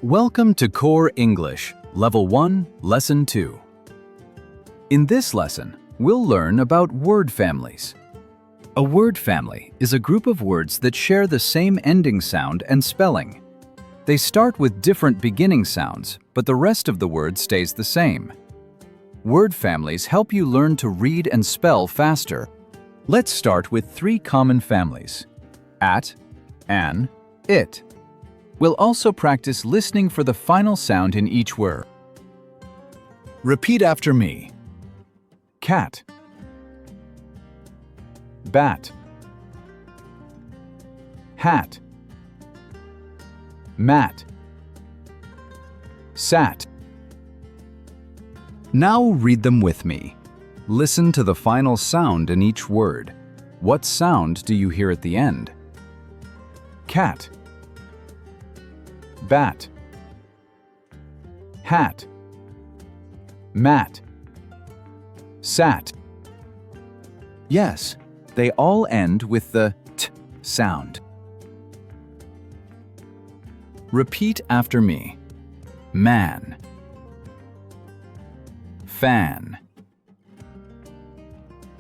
Welcome to Core English, Level 1, Lesson 2. In this lesson, we'll learn about word families. A word family is a group of words that share the same ending sound and spelling. They start with different beginning sounds, but the rest of the word stays the same. Word families help you learn to read and spell faster. Let's start with three common families: at, an, it. We'll also practice listening for the final sound in each word. Repeat after me. Cat, bat, hat, mat, sat. Now read them with me. Listen to the final sound in each word. What sound do you hear at the end? Cat, bat, hat, mat, sat. Yes, they all end with the t sound. Repeat after me. Man, fan,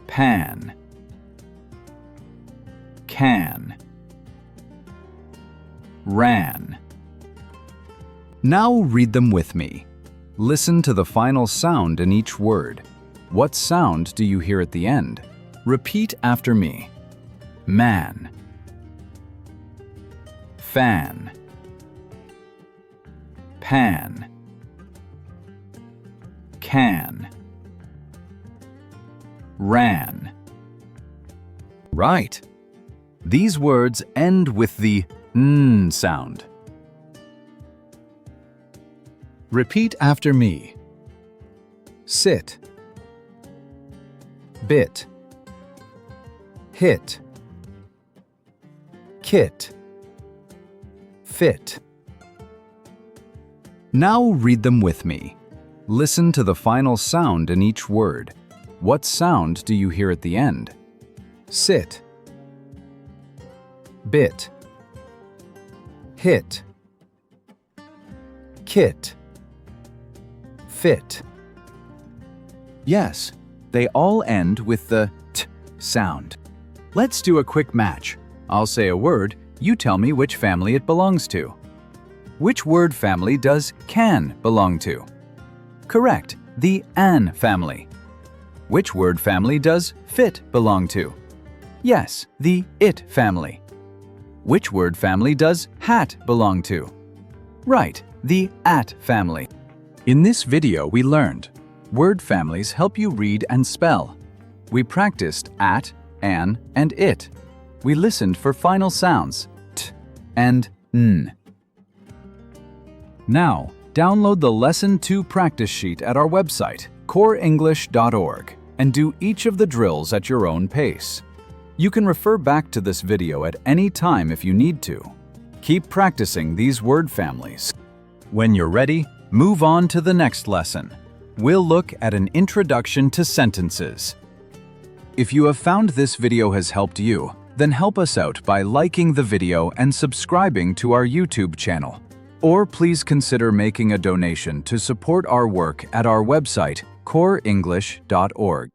pan, can, ran. Now read them with me. Listen to the final sound in each word. What sound do you hear at the end? Repeat after me. Man, fan, pan, can, ran. Right. These words end with the n sound. Repeat after me. Sit, bit, hit, kit, fit. Now read them with me. Listen to the final sound in each word. What sound do you hear at the end? Sit, bit, hit, kit, fit. Yes, they all end with the t sound. Let's do a quick match. I'll say a word, you tell me which family it belongs to. Which word family does can belong to? Correct, the an family. Which word family does fit belong to? Yes, the it family. Which word family does hat belong to? Right, the at family. In this video, we learned word families help you read and spell. We practiced at, an, and it. We listened for final sounds, t and n. Now, download the Lesson 2 practice sheet at our website, coreenglish.org, and do each of the drills at your own pace. You can refer back to this video at any time if you need to. Keep practicing these word families. When you're ready, move on to the next lesson. We'll look at an introduction to sentences. If you have found this video has helped you, then help us out by liking the video and subscribing to our YouTube channel. Or please consider making a donation to support our work at our website, coreenglish.org.